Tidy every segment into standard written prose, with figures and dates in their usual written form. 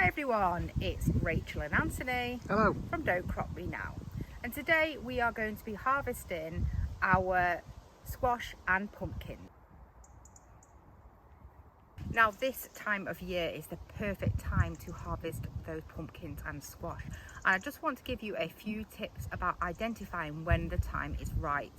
Hi everyone, it's Rachel and Anthony. Hello. From Don't Crop Me Now, and today we are going to be harvesting our squash and pumpkin. Now this time of year is the perfect time to harvest those pumpkins and squash, and I just want to give you a few tips about identifying when the time is right.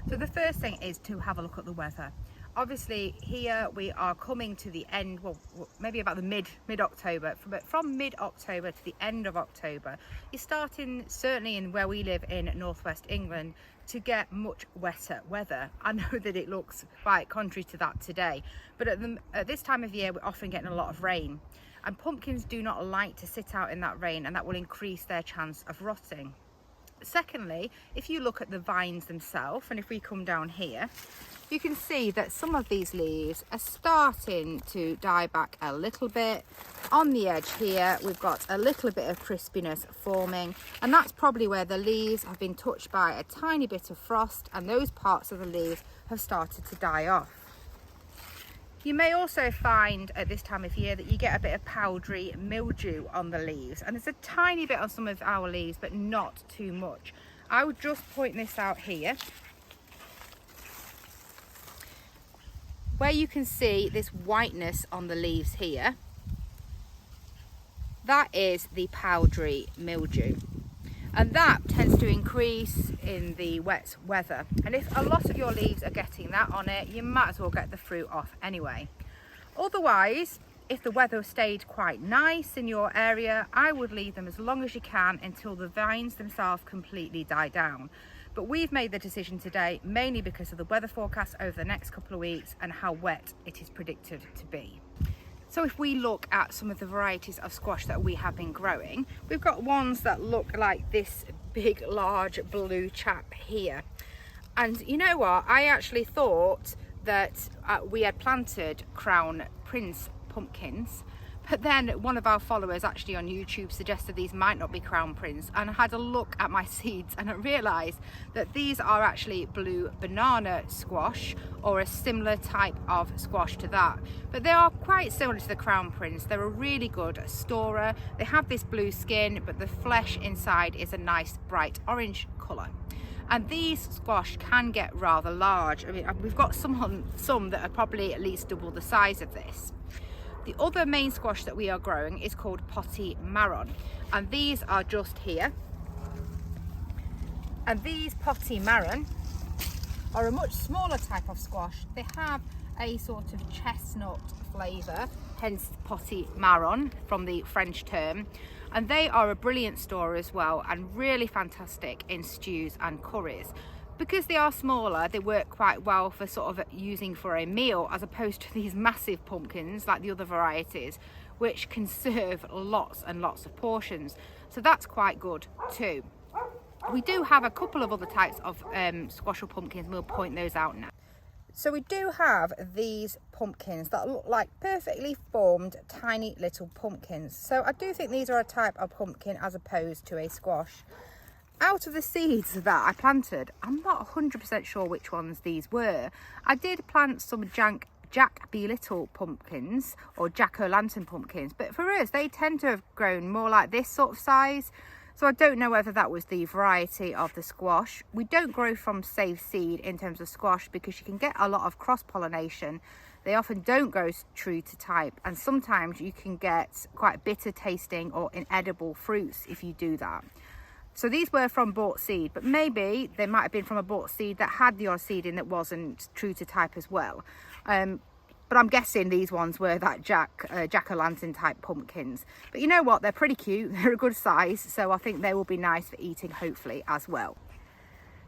So the first thing is to have a look at the weather. Obviously here we are coming to the end, well maybe about the mid-October, but from mid-October to the end of October you're starting, certainly in where we live in northwest England, to get much wetter weather. I know that it looks quite contrary to that today, but at this time of year we're often getting a lot of rain, and pumpkins do not like to sit out in that rain, and that will increase their chance of rotting. Secondly, if you look at the vines themselves, and if we come down here, you can see that some of these leaves are starting to die back a little bit. On the edge here, we've got a little bit of crispiness forming, and that's probably where the leaves have been touched by a tiny bit of frost, and those parts of the leaves have started to die off. You may also find at this time of year that you get a bit of powdery mildew on the leaves, and there's a tiny bit on some of our leaves, but not too much. I would just point this out here, where you can see this whiteness on the leaves here. That is the powdery mildew, and that tends to increase in the wet weather, and if a lot of your leaves are getting that on it, you might as well get the fruit off anyway. Otherwise, if the weather stayed quite nice in your area, I would leave them as long as you can until the vines themselves completely die down. But we've made the decision today mainly because of the weather forecast over the next couple of weeks and how wet it is predicted to be. So if we look at some of the varieties of squash that we have been growing, we've got ones that look like this big large blue chap here. And you know what, I actually thought that we had planted Crown Prince pumpkins, but then one of our followers actually on YouTube suggested these might not be Crown Prince, and I had a look at my seeds and I realised that these are actually blue banana squash, or a similar type of squash to that. But they are quite similar to the Crown Prince. They're a really good storer. They have this blue skin, but the flesh inside is a nice bright orange colour. And these squash can get rather large. I mean, we've got some that are probably at least double the size of this. The other main squash that we are growing is called potty marron, and these are just here. And these potty marron are a much smaller type of squash. They have a sort of chestnut flavour, hence potty marron from the French term, and they are a brilliant store as well, and really fantastic in stews and curries. Because they are smaller, they work quite well for sort of using for a meal, as opposed to these massive pumpkins like the other varieties, which can serve lots and lots of portions. So that's quite good too. We do have a couple of other types of squash or pumpkins, and we'll point those out now. So we do have these pumpkins that look like perfectly formed tiny little pumpkins. So I do think these are a type of pumpkin as opposed to a squash. Out of the seeds that I planted, I'm not 100% sure which ones these were. I did plant some Jack B. Little pumpkins, or jack-o'-lantern pumpkins, but for us they tend to have grown more like this sort of size. So I don't know whether that was the variety of the squash. We don't grow from safe seed in terms of squash because you can get a lot of cross-pollination. They often don't grow true to type, and sometimes you can get quite bitter tasting or inedible fruits if you do that. So these were from bought seed, but maybe they might have been from a bought seed that had the odd seed in that wasn't true to type as well. But I'm guessing these ones were that jack-o'-lantern type pumpkins. But you know what, they're pretty cute, they're a good size, so I think they will be nice for eating hopefully as well.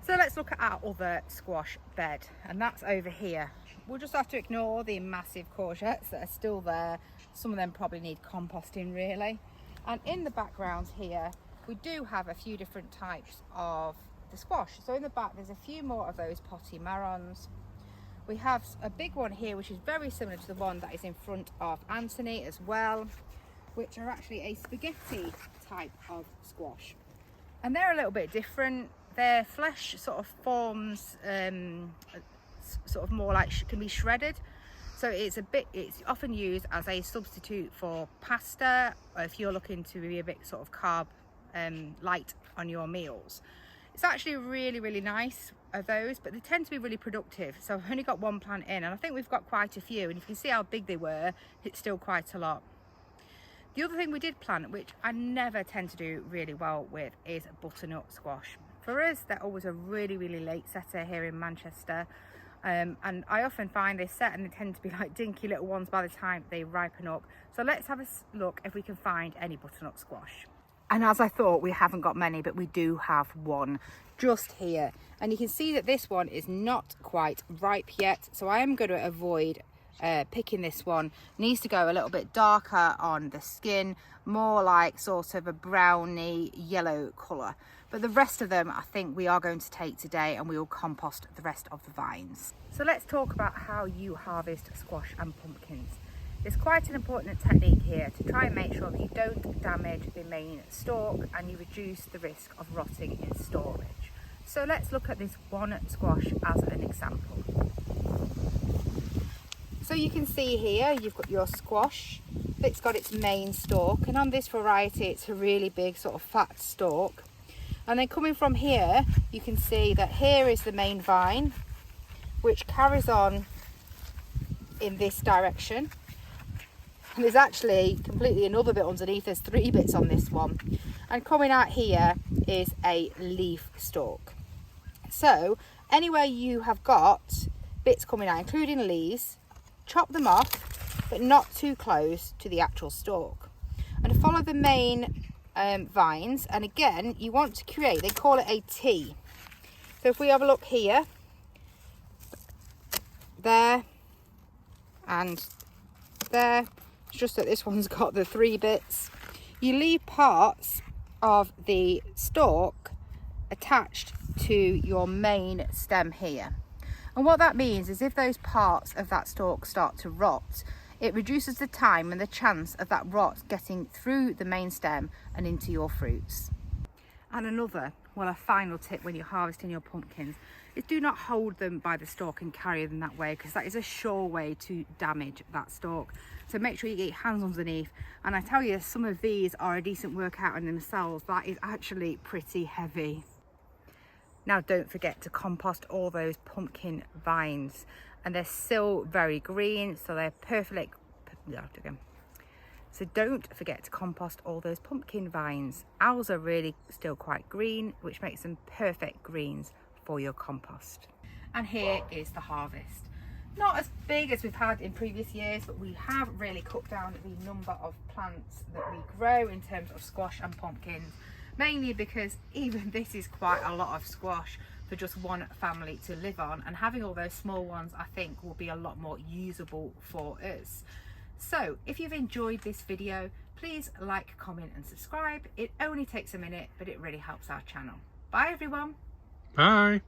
So let's look at our other squash bed, and that's over here. We'll just have to ignore the massive courgettes that are still there. Some of them probably need composting really. And in the background here, we do have a few different types of the squash. So in the back there's a few more of those potty marrons. We have a big one here which is very similar to the one that is in front of Anthony as well, which are actually a spaghetti type of squash, and they're a little bit different. Their flesh sort of forms sort of more like can be shredded, So it's often used as a substitute for pasta, or if you're looking to be a bit sort of carb light on your meals. It's actually really nice of those, but they tend to be really productive. So I've only got one plant in, and I think we've got quite a few, and if you can see how big they were, it's still quite a lot. The other thing we did plant, which I never tend to do really well with, is butternut squash. For us, they're always a really late setter here in Manchester. And I often find they set and they tend to be like dinky little ones by the time they ripen up. So let's have a look if we can find any butternut squash. And as I thought, we haven't got many, but we do have one just here. And you can see that this one is not quite ripe yet. So I am going to avoid picking this one. It needs to go a little bit darker on the skin, more like sort of a browny yellow colour. But the rest of them I think we are going to take today, and we will compost the rest of the vines. So let's talk about how you harvest squash and pumpkins. It's quite an important technique here to try and make sure that you don't damage the main stalk and you reduce the risk of rotting in storage. So let's look at this one squash as an example. So you can see here you've got your squash that's got its main stalk, and on this variety it's a really big sort of fat stalk. And then coming from here, you can see that here is the main vine, which carries on in this direction. And there's actually completely another bit underneath. There's 3 bits on this one. And coming out here is a leaf stalk. So anywhere you have got bits coming out, including leaves, chop them off, but not too close to the actual stalk. And follow the main vines, and again you want to create, they call it a T. So if we have a look here, there and there, it's just that this one's got the 3 bits. You leave parts of the stalk attached to your main stem here, and what that means is if those parts of that stalk start to rot, it reduces the time and the chance of that rot getting through the main stem and into your fruits. And a final tip when you're harvesting your pumpkins is do not hold them by the stalk and carry them that way, because that is a sure way to damage that stalk. So make sure you get your hands underneath. And I tell you, some of these are a decent workout in themselves. That is actually pretty heavy. Now don't forget to compost all those pumpkin vines, and they're still very green, so they're perfect. So don't forget to compost all those pumpkin vines. Ours are really still quite green, which makes them perfect greens for your compost. And here is the harvest. Not as big as we've had in previous years, but we have really cut down the number of plants that we grow in terms of squash and pumpkins, mainly because even this is quite a lot of squash for just one family to live on, and having all those small ones I think will be a lot more usable for us. So if you've enjoyed this video, please like, comment and subscribe. It only takes a minute, but it really helps our channel. Bye everyone. Bye.